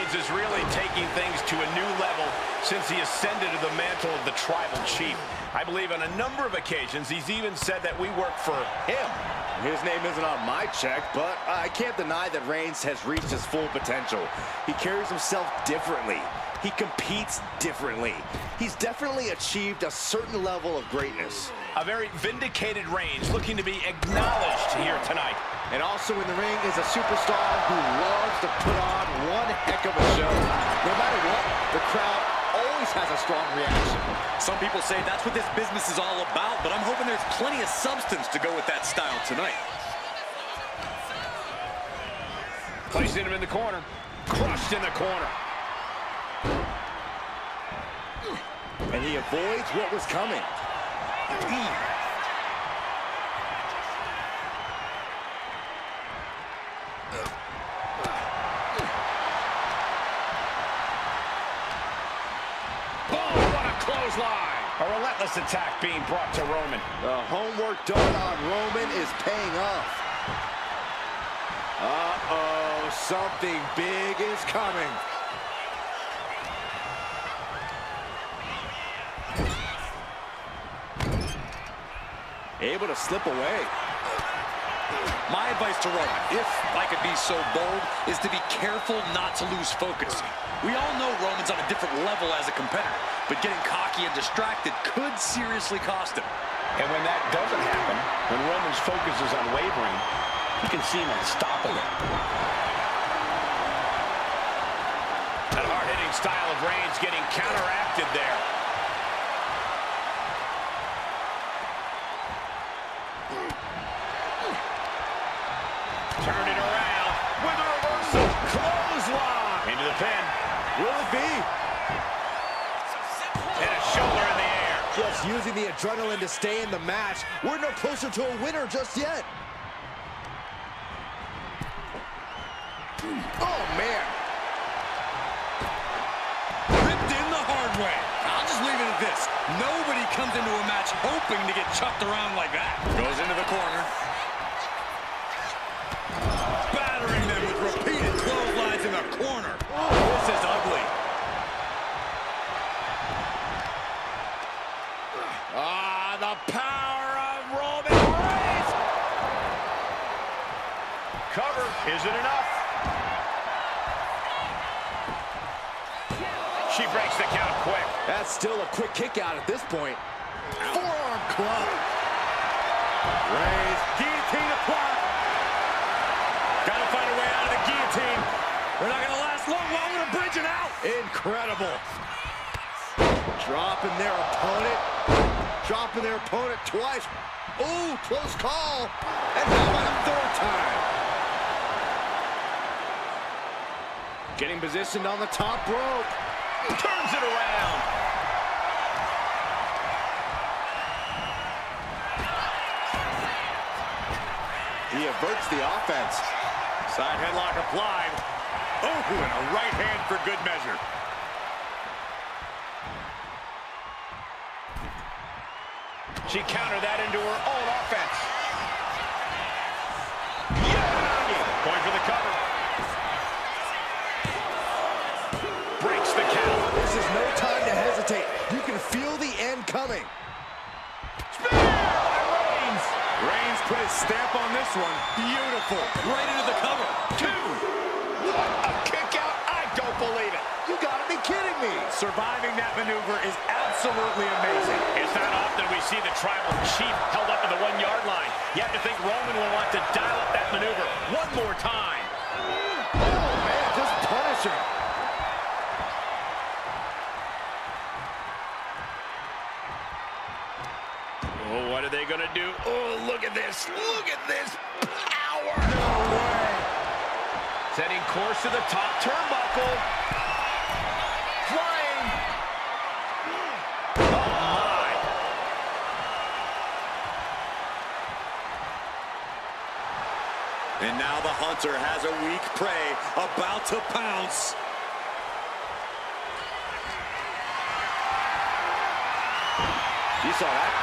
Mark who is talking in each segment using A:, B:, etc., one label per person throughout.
A: Reigns is really taking things to a new level since he ascended to the mantle of the tribal chief. I believe on a number of occasions he's even said that we work for him.
B: His name isn't on my check, but I can't deny that Reigns has reached his full potential. He carries himself differently. He competes differently. He's definitely achieved a certain level of greatness.
A: A very vindicated Reigns looking to be acknowledged here tonight.
B: And also in the ring is a superstar who loves to put on one heck of a show. No matter what, the crowd always has a strong reaction.
C: Some people say that's what this business is all about, but I'm hoping there's plenty of substance to go with that style tonight.
A: Placing him in the corner. Crushed in the corner.
B: And he avoids what was coming.
A: A relentless attack being brought to Roman.
B: The homework done on Roman is paying off. Uh-oh, something big is coming. Able to slip away.
C: My advice to Roman, if I could be so bold, is to be careful not to lose focus. We all know Roman's on a different level as a competitor, but getting cocky and distracted could seriously cost him.
A: And when that doesn't happen, when Roman's focus is unwavering, he can seem unstoppable. That hard-hitting style of Reigns getting counteracted there. Turn it around with a reversal clothesline into the pin.
B: Will it be?
A: And a shoulder in the air.
B: Just using the adrenaline to stay in the match. We're no closer to a winner just yet. Oh, man.
C: Ripped in the hard way. I'll just leave it at this. Nobody comes into a match hoping to get chucked around like that. Goes into the corner. Battering them with repeated clotheslines in the corner. This is ugly.
B: The power of Roman Reigns.
A: Cover isn't enough. She breaks the count quick.
B: That's still a quick kick out at this point. Forearm club. Reigns, guillotine applied.
C: Gotta find a way out of the guillotine. They're not gonna last long while we're bridging out.
B: Incredible. Dropping their opponent twice. Ooh, close call. And how about a third time? Getting positioned on the top rope.
A: Turns it around.
B: He averts the offense.
C: Side headlock applied. Oh, and a right hand for good measure.
A: She countered that into her own offense. Yeah! Going for the cover. Breaks the count.
B: This is no time to hesitate. You can feel the end coming.
A: Spear by Reigns.
C: Reigns put his stamp on this one. Beautiful. Right into the cover.
A: 2. What a kick out. I don't believe it.
B: You gotta be kidding me.
C: Surviving that maneuver is absolutely amazing.
A: It's not often we see the tribal chief held up at the 1-yard line. You have to think Roman will want to dial up that maneuver one more time.
B: Oh, man, just punish him.
A: Oh, what are they going to do? Oh, look at this. Look at this power.
B: No way.
A: Setting course to the top turnbuckle. Flying. Oh, my.
C: And now the hunter has a weak prey about to pounce.
B: You saw that?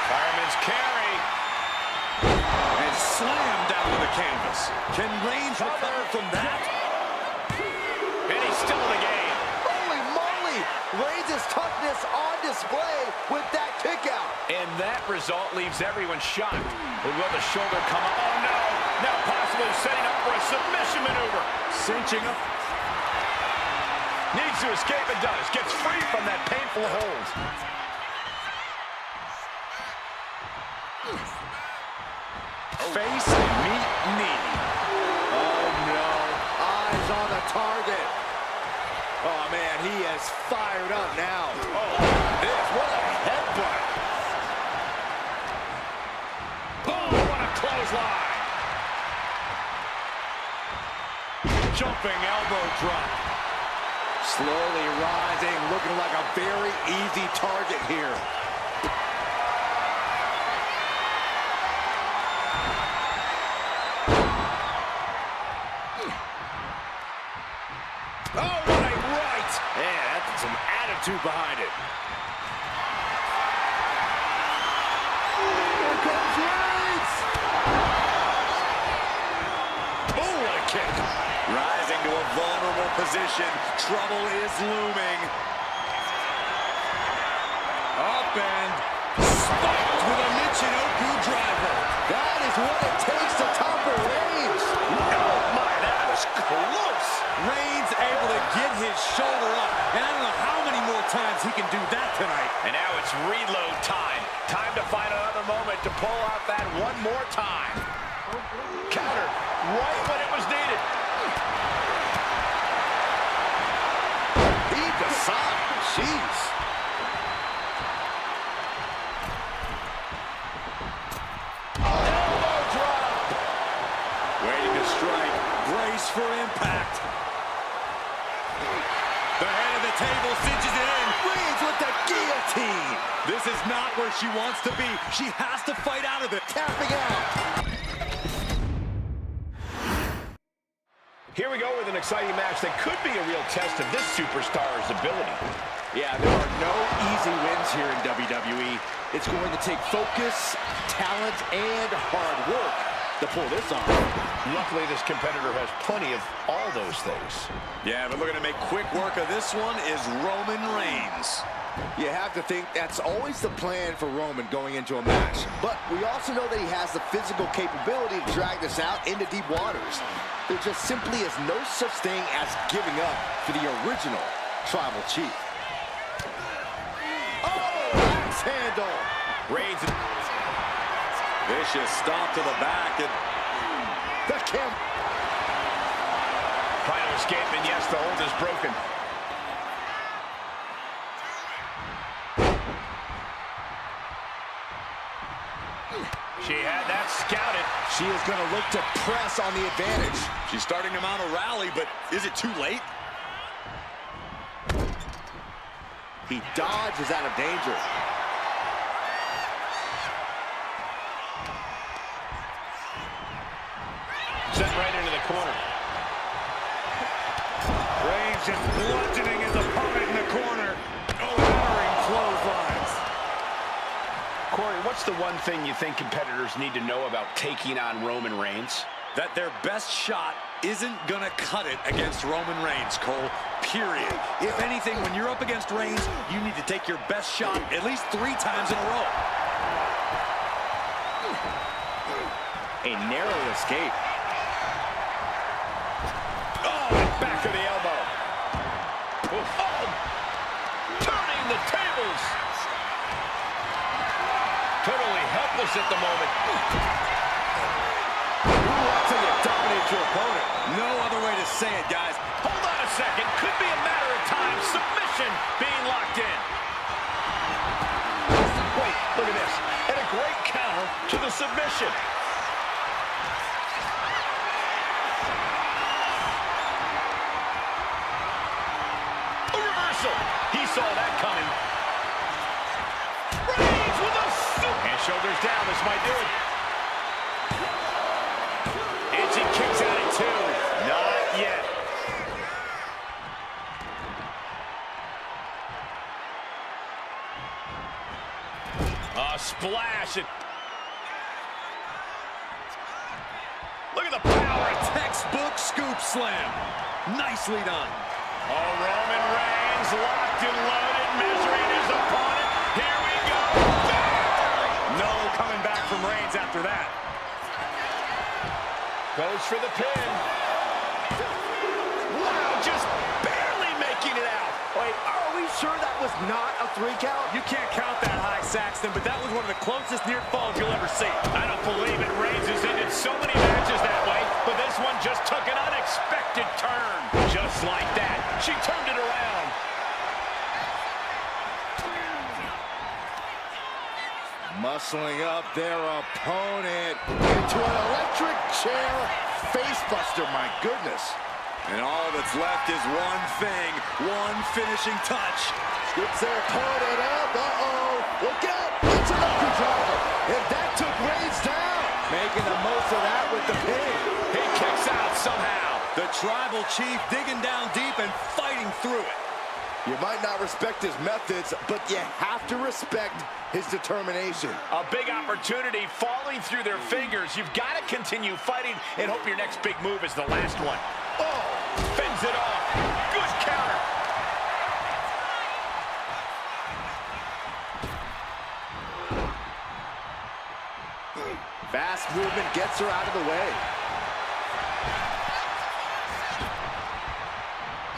A: Fireman's carry.
C: And slammed down to the canvas. Can Reigns recover from that?
B: prowess on display with that kick out.
A: And that result leaves everyone shocked. But will the shoulder come up? Oh, no. Now possibly setting up for a submission maneuver.
C: Cinching up.
A: Needs to escape and does. Gets free from that painful hold.
C: Face, meet, knee.
B: Oh, no. Eyes on the target. Oh, man, he is fired up now.
A: Oh, this, what a headbutt. Oh, what a clothesline.
C: Jumping elbow drop.
B: Slowly rising, looking like a very easy target here.
A: Oh, what a right. Yeah, that's some attitude behind it.
B: Here comes Reigns!
A: Oh, what a kick.
C: Rising to a vulnerable position. Trouble is looming. Up and spiked with a Michinoku driver.
B: That is what it takes to topple Reigns.
A: Oh, my, that was close.
C: Reigns able to get his shoulder up. And I don't know how many more times he can do that tonight.
A: And now it's reload time. Time to find another moment to pull out that one more time. Counter right when it was needed.
B: He decided. Jeez.
A: Elbow drop.
C: Waiting to strike. Brace for impact. The head of the table cinches it in.
B: Reigns with the guillotine.
C: This is not where she wants to be. She has to fight out of it.
B: Tapping out.
A: Here we go with an exciting match that could be a real test of this superstar's ability.
B: Yeah, there are no easy wins here in WWE. It's going to take focus, talent, and hard work to pull this off.
A: Luckily, this competitor has plenty of all those things.
C: Yeah, but looking to make quick work of this one is Roman Reigns.
B: You have to think that's always the plan for Roman going into a match. But we also know that he has the physical capability to drag this out into deep waters. There just simply is no such thing as giving up for the original Tribal Chief. Oh, axe handle.
A: Reigns.
C: Vicious stomp to the back. And
B: The camp.
A: Trying to escape, and yes, the hold is broken. She had that scouted.
B: She is going to look to press on the advantage.
C: she's starting to mount a rally, but is it too late?
B: He dodges out of danger.
A: Sent right into the corner.
C: Reigns just bludgeoning his opponent in the corner. Overpowering clotheslines.
A: Corey, what's the one thing you think competitors need to know about taking on Roman Reigns?
C: That their best shot isn't gonna cut it against Roman Reigns, Cole, period. If anything, when you're up against Reigns, you need to take your best shot at least 3 times in a row.
B: A narrow escape.
A: Oh, back of the elbow. Oh, turning the tables. Totally helpless at the moment.
B: That's how you dominate your opponent.
C: No other way to say it, guys.
A: Hold on a second. Could be a matter of time. Submission being locked in. Wait, look at this. And a great counter to the submission. A reversal. He saw that coming. Reigns with a super. And shoulders down. This might do it. And she kicks out at 2. Not yet. A splash. Look at the power.
C: Textbook scoop slam. Nicely done.
A: Oh, Roman Reigns locked and loaded, measuring his opponent. Here we go.
C: No coming back from Reigns after that.
A: Goes for the pin. Wow, just barely making it out.
B: Wait, are we sure that was not a 3 count?
C: You can't count that high, Saxton, but that was one of the closest near falls you'll ever see.
A: I don't believe it. Reigns has ended so many matches that way, but this one just took an unexpected turn. Just like that, she turned it around.
B: Muscling up their opponent into an electric chair facebuster, my goodness.
C: And all that's left is one thing, one finishing touch.
B: Scoops their opponent up, look out, it's an upper driver, and that took Reigns down. Making the most of that with the pin.
A: He kicks out somehow.
C: The Tribal Chief digging down deep and fighting through it.
B: You might not respect his methods, but you have to respect his determination.
A: A big opportunity falling through their fingers. You've got to continue fighting and hope your next big move is the last one. Oh, fends it off. Good counter.
B: Fast movement gets her out of the way.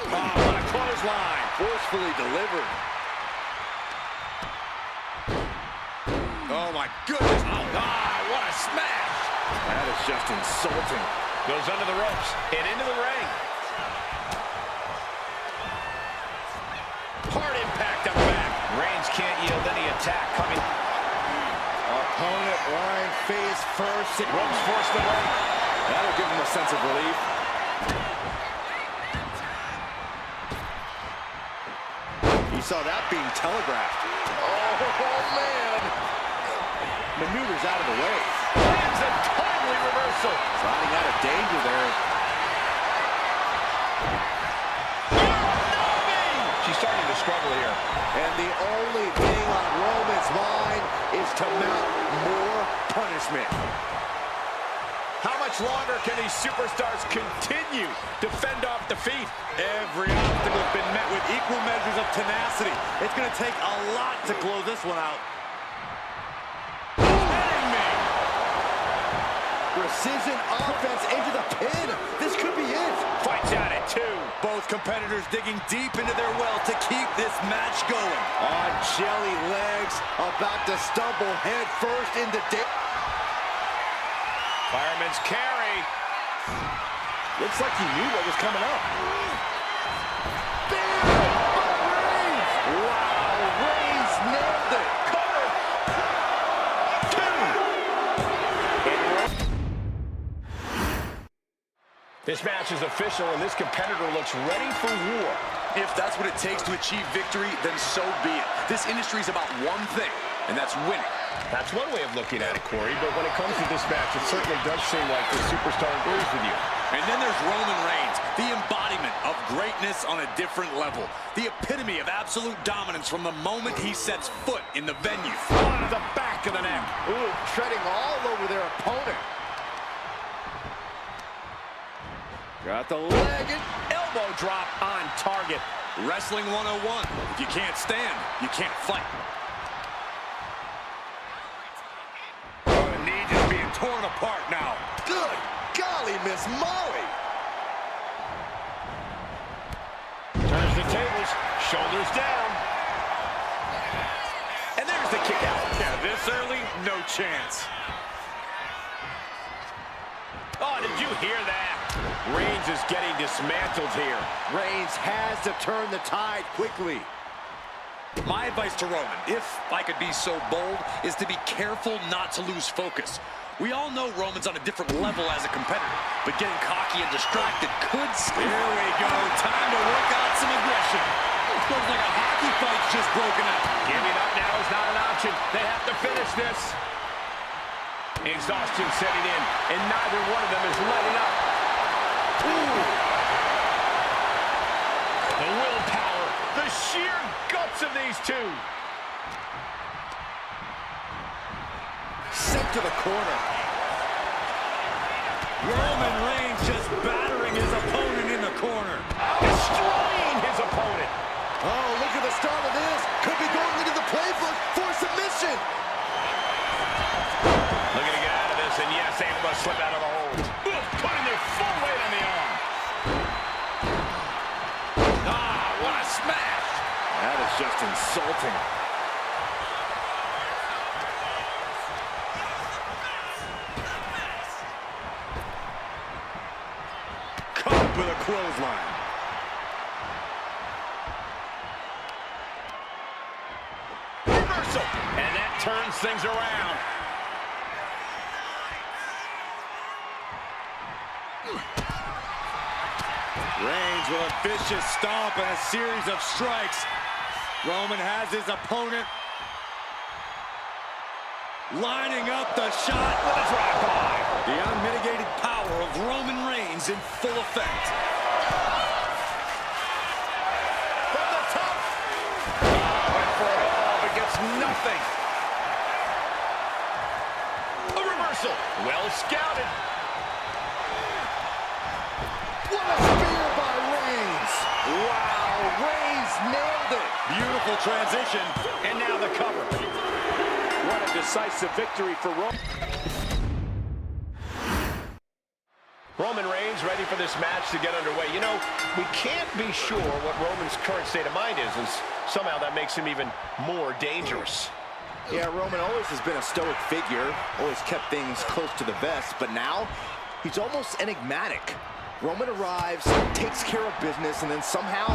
A: Oh, what a clothesline.
B: Forcefully delivered.
C: Oh my goodness.
A: What a smash.
B: That is just insulting.
A: Goes under the ropes and into the ring. Hard impact on the back. Reigns can't yield any attack coming.
B: Opponent lying face first.
A: Ropes force the break.
B: That'll give him a sense of relief. He saw that being telegraphed. Oh man. Maneuvers out of the way.
A: Lands a timely reversal.
B: Sliding out of danger there.
A: She's starting to struggle here.
B: And the only thing on Roman's mind is to mount more punishment.
A: How much longer can these superstars continue to fend off defeat?
C: Every obstacle has been met with equal measures of tenacity. It's going to take a lot to close this one out.
B: Precision offense into the pin. This could be it.
A: Fights out at 2.
C: Both competitors digging deep into their well to keep this match going.
B: On jelly legs, about to stumble head first into
A: Fireman's carry.
B: Looks like he knew what was coming up. Wow, Reigns nailed it.
A: Cover. 2. This match is official, and this competitor looks ready for war.
C: If that's what it takes to achieve victory, then so be it. This industry is about one thing, and that's winning.
A: That's one way of looking at it, Corey, but when it comes to this match, it certainly does seem like the superstar agrees with you.
C: And then there's Roman Reigns, the embodiment of greatness on a different level. The epitome of absolute dominance from the moment he sets foot in the venue.
A: On the back of the neck.
B: Ooh, treading all over their opponent. Got the leg and
A: Elbow drop on target.
C: Wrestling 101. If you can't stand, you can't fight. The knee just being torn apart now.
B: good golly, Miss Molly.
A: Turns the tables, shoulders down. And there's the kick out.
C: Yeah, this early, no chance.
A: Oh, did you hear that? Reigns is getting dismantled here.
B: Reigns has to turn the tide quickly.
C: My advice to Roman, if I could be so bold, is to be careful not to lose focus. We all know Roman's on a different level as a competitor, but getting cocky and distracted could... Here we go, time to work out some aggression. Looks like a hockey fight's just broken out.
A: Giving up now is not an option. They have to finish this. Exhaustion setting in, and neither one of them is letting up. Ooh. The willpower, the sheer guts of these two.
B: Sent to the corner.
C: Roman Reigns just battering his opponent in the corner.
A: Destroying
B: just insulting.
D: Caught with a clothesline.
A: Reversal. And that turns things around.
D: Reigns with a vicious stomp and a series of strikes. Roman has his opponent lining up the shot.
A: What a drive by.
D: The unmitigated power of Roman Reigns in full effect.
A: From the top. Went for it all, but gets nothing. A reversal. Well scouted.
B: What a spear by Reigns! Wow, Reigns nailed it!
D: Beautiful transition.
A: And now the cover.
E: What a decisive victory for Roman.
A: Roman Reigns ready for this match to get underway. You know, we can't be sure what Roman's current state of mind is, and somehow that makes him even more dangerous.
B: Yeah, Roman always has been a stoic figure, always kept things close to the vest, but now he's almost enigmatic. Roman arrives, takes care of business, and then somehow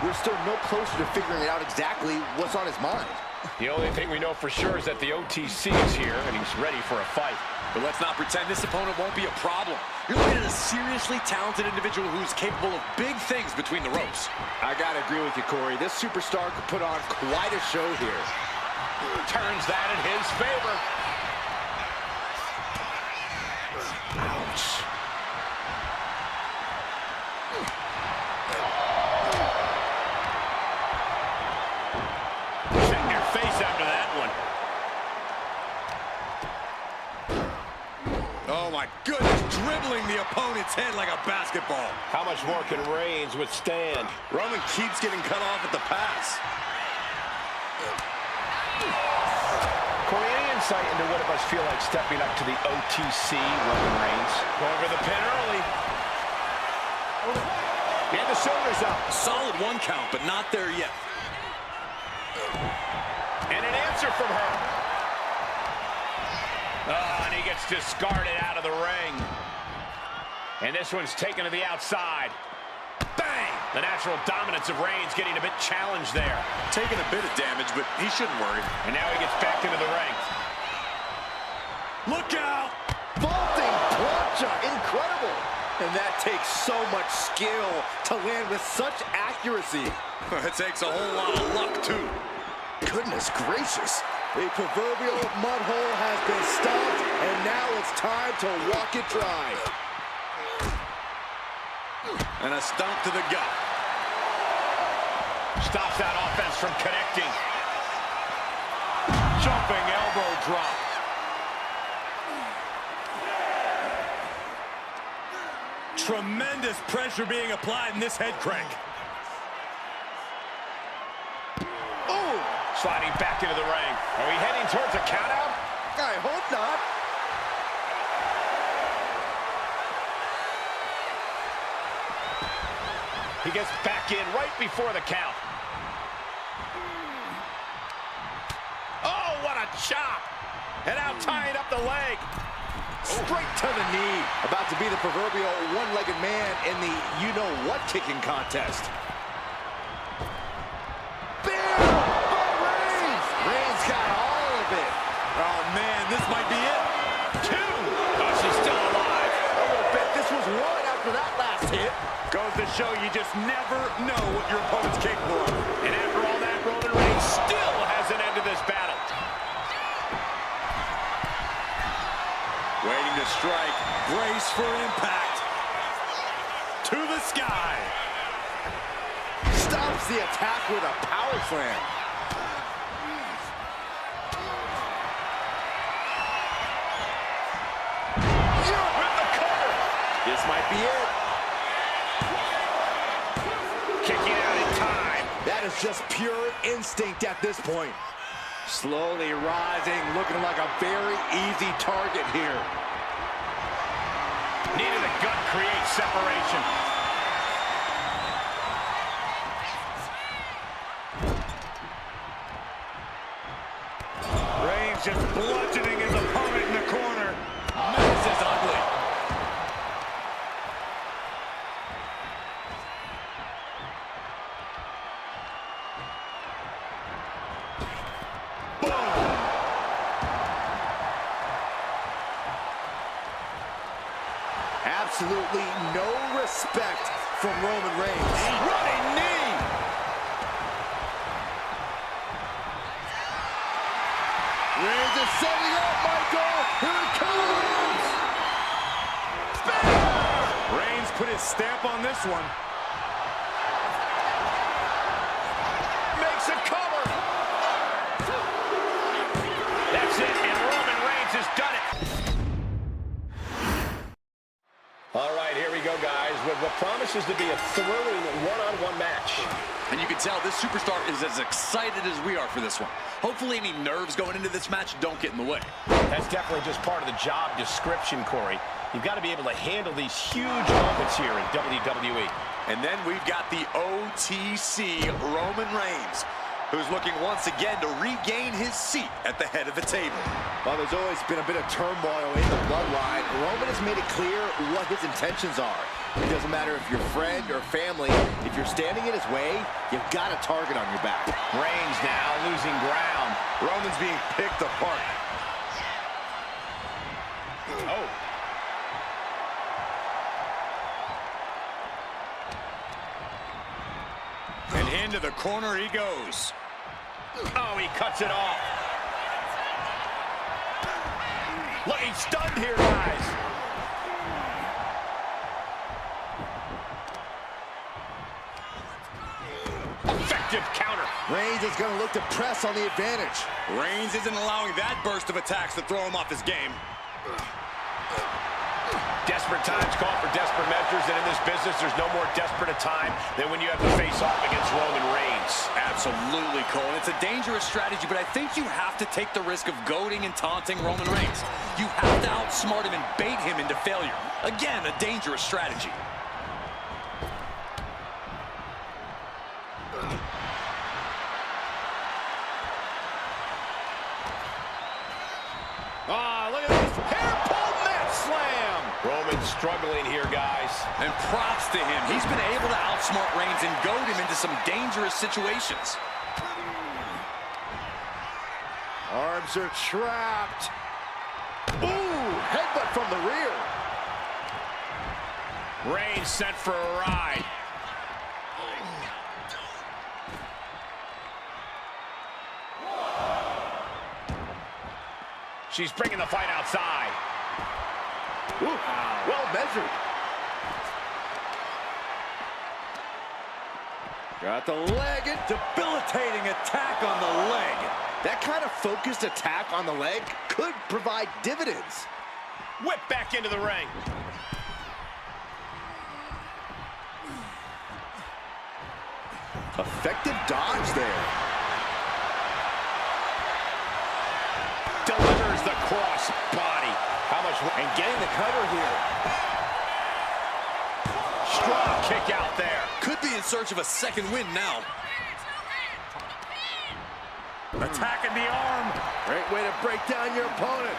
B: we're still no closer to figuring out exactly what's on his mind.
A: The only thing we know for sure is that the OTC is here, and he's ready for a fight.
C: But let's not pretend this opponent won't be a problem. You're looking at a seriously talented individual who's capable of big things between the ropes.
B: I gotta agree with you, Corey. This superstar could put on quite a show here.
A: Turns that in his favor. Ouch. Sit in your face after that one.
D: Oh my goodness, dribbling the opponent's head like a basketball.
A: How much more can Reigns withstand?
D: Roman keeps getting cut off at the pass.
A: Corey, any insight into what it must feel like stepping up to the OTC, Roman Reigns? Going for the pin early. And the shoulders up.
C: Solid one count, but not there yet.
A: And an answer from her. Oh, and he gets discarded out of the ring. And this one's taken to the outside. Bang! The natural dominance of Reigns getting a bit challenged there.
D: Taking a bit of damage, but he shouldn't worry.
A: And now he gets back into the ring.
D: Look out!
B: Vaulting plancha, incredible! And that takes so much skill to land with such accuracy.
D: It takes a whole lot of luck, too.
B: Goodness gracious. The proverbial mud hole has been stopped, and now it's time to walk it dry.
D: And a stomp to the gut.
A: Stops that offense from connecting.
D: Jumping elbow drop. Tremendous pressure being applied in this head crank.
B: Oh!
A: Sliding back into the ring. Are we heading towards a countout?
B: I hope not.
A: He gets back in right before the count. Oh, what a chop! And now tying up the leg.
B: Straight to the knee. About to be the proverbial one-legged man in the you-know-what kicking contest. Bam! By Reigns! Reigns got all of it.
D: Oh, man, this might be it.
A: Two! Oh, she's still alive.
B: I would have bet this was one after that last hit.
D: Goes to show you just never know what your opponent's capable of.
A: And after all that, Roman Reigns still hasn't ended this battle.
D: Waiting to strike. Brace for impact. To the sky.
B: Stops the attack with a power slam.
A: With the cover.
B: This might be it.
A: Kicking out in time.
B: That is just pure instinct at this point. Slowly rising, looking like a very easy target here.
A: Knee to the gut creates separation.
D: Boom!
B: Absolutely no respect from Roman Reigns.
D: Running knee!
B: Reigns is setting up, Michael! Here it comes!
D: Reigns put his stamp on this one.
A: Makes a cover. That's it, and Roman Reigns has done it. All right, here we go, guys, with what promises to be a thrilling one-on-one match.
C: And you can tell this superstar is as excited as we are for this one. Hopefully any nerves going into this match don't get in the way.
A: That's definitely just part of the job description, Corey. You've got to be able to handle these huge moments here in WWE.
C: And then we've got the OTC Roman Reigns, who's looking once again to regain his seat at the head of the table.
B: Well, there's always been a bit of turmoil in the bloodline. Roman has made it clear what his intentions are. It doesn't matter if you're friend or family. If you're standing in his way, you've got a target on your back.
A: Reigns now losing ground.
D: Roman's being picked apart.
A: Oh.
D: And into the corner he goes.
A: Oh, he cuts it off. Look, he's stunned here, guys. Effective counter.
B: Reigns is going to look to press on the advantage.
D: Reigns isn't allowing that burst of attacks to throw him off his game.
A: Desperate times call for desperate measures, and in this business, there's no more desperate a time than when you have to face off against Roman Reigns.
C: Absolutely, Cole. And it's a dangerous strategy, but I think you have to take the risk of goading and taunting Roman Reigns. You have to outsmart him and bait him into failure. Again, a dangerous strategy.
A: Look at this. Hair pull mat slam. Roman's struggling here, guys.
C: And props to him. He's been able to outsmart Reigns and goad him into some dangerous situations.
B: Arms are trapped. Ooh, headbutt from the rear.
A: Reigns sent for a ride. She's bringing the fight outside.
B: Ooh, well measured. Got the leg and
D: Debilitating attack on the leg.
B: that kind of focused attack on the leg could provide dividends.
A: Whip back into the ring.
B: Effective dodge there.
A: Delivers the cross body. How much? And getting the cover here. Strong kick out there.
C: Could be in search of a second win now.
D: Attacking the arm.
B: Great way to break down your opponent.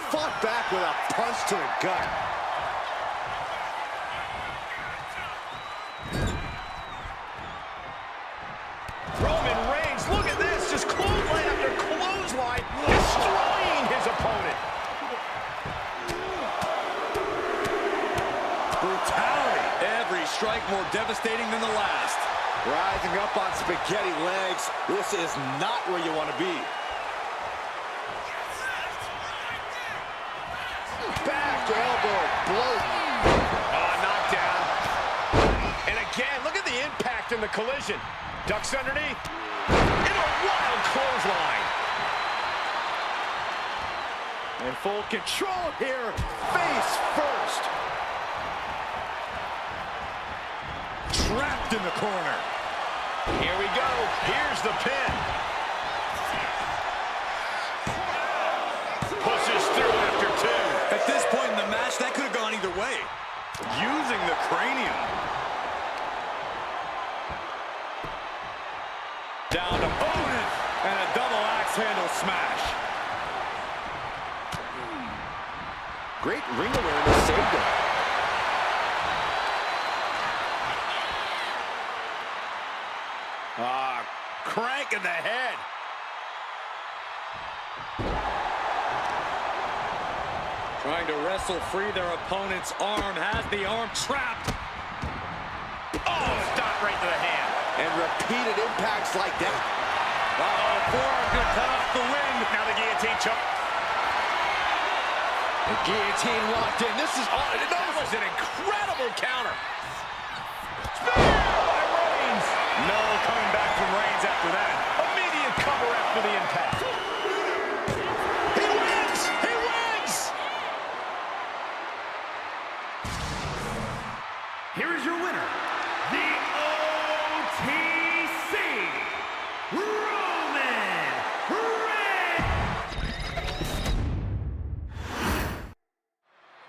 B: Fought back with a punch to the gut.
A: Roman Reigns, look at this. Just clothesline after clothesline. Destroying his opponent.
D: Brutality.
C: Every strike more devastating than the last.
B: Rising up on spaghetti legs. This is not where you want to be. Back elbow blow.
A: Knockdown. And again, look at the impact in the collision. Ducks underneath. Into a wild clothesline.
B: In full control here. Face first.
D: Trapped in the corner.
A: Here we go. Here's the pin. Pushes through after two.
C: At this point in the match, that could have gone either way.
D: Using the cranium.
C: Down to
D: Opponent. And a double axe handle smash.
B: Great ring awareness saved him.
D: kick in the head. Trying to wrestle free their opponent's arm, has the arm trapped.
A: Oh, stop right to the hand.
B: And repeated impacts like that.
D: Uh-oh, forearm gonna cut off the wind.
A: Now the guillotine choke.
B: The guillotine locked in. This is all.
A: That was an incredible counter. Spear by Reigns.
D: No coming back from Reigns after that.
A: Immediate cover after the impact. He wins! He wins!
F: Here is your winner, the OTC Roman Reigns.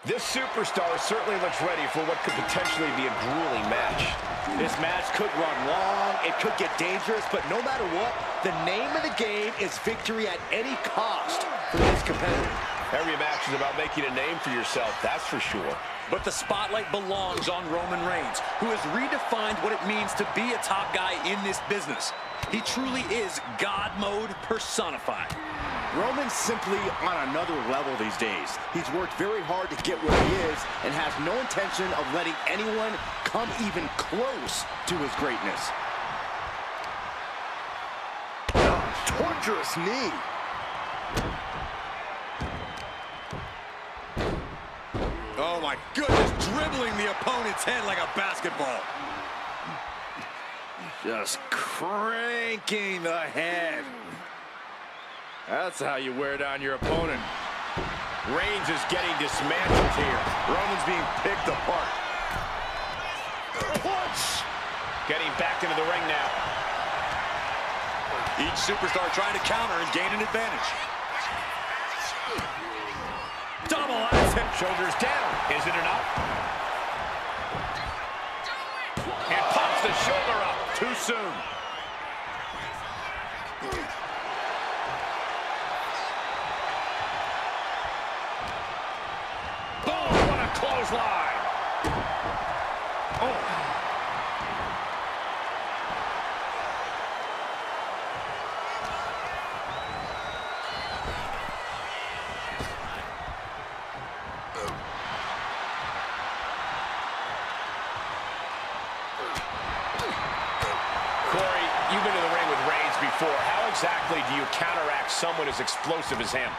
A: This superstar certainly looks ready for what could potentially be a grueling match.
B: This match could run long, it could get dangerous, but no matter what, the name of the game is victory at any cost for this competitor.
A: Every match is about making a name for yourself, that's for sure.
C: But the spotlight belongs on Roman Reigns, who has redefined what it means to be a top guy in this business. He truly is God mode personified.
B: Roman's simply on another level these days. He's worked very hard to get where he is and has no intention of letting anyone come even close to his greatness. Torturous knee.
D: Oh my goodness, dribbling the opponent's head like a basketball. Just cranking the head. That's how you wear down your opponent.
A: Reigns is getting dismantled here.
D: Roman's being picked apart.
A: Punch! Getting back into the ring now.
C: Each superstar trying to counter and gain an advantage.
A: Double axe hit. Shoulders down. Is it enough? And pops the shoulder up.
D: Too soon.
A: Boom! What a clothesline! Oh! Corey, you've been in the ring with Reigns before. How exactly do you counteract someone as explosive as him?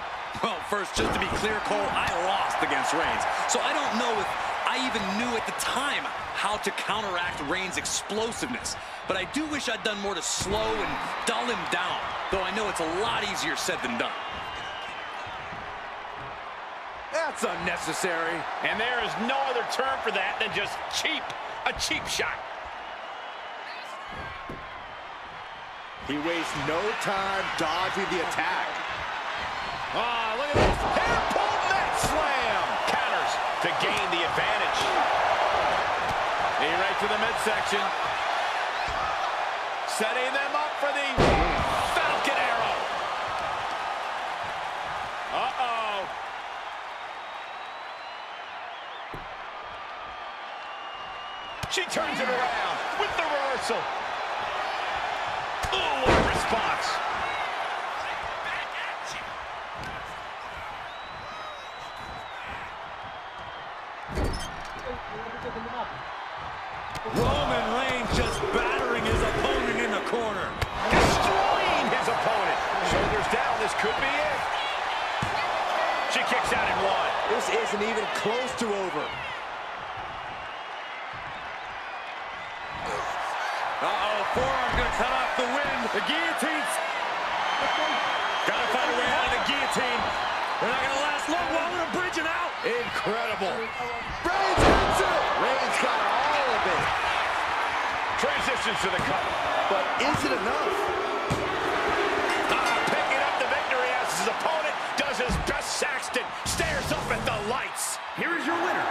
C: Well, first, just to be clear, Cole, I lost against Reigns. So I don't know if I even knew at the time how to counteract Reigns' explosiveness. But I do wish I'd done more to slow and dull him down, though I know it's a lot easier said than done.
D: That's unnecessary.
A: And there is no other term for that than just cheap. A cheap shot.
B: He wastes no time dodging the attack.
A: Ah, look at this. Hair pull net slam. Counters to gain the advantage.
D: Knee right to the midsection.
A: Setting them up for the Falcon Arrow. Uh-oh. She turns it around with the reversal. Ooh, what a response.
D: Roman Reigns just battering his opponent in the corner.
A: Destroying his opponent. Shoulders down, this could be it. She kicks out in one.
B: This isn't even close to over.
D: Uh-oh, forearm gonna cut off the wind. The guillotine's... Gotta find a way out of the guillotine. They're not gonna last long while they're bridging out.
B: Incredible. Reigns hits it. Reigns got all of it.
A: Transitions to the cover.
B: But is it enough?
A: Picking up the victory as his opponent does his best Saxton. Stares up at the lights.
F: Here is your winner,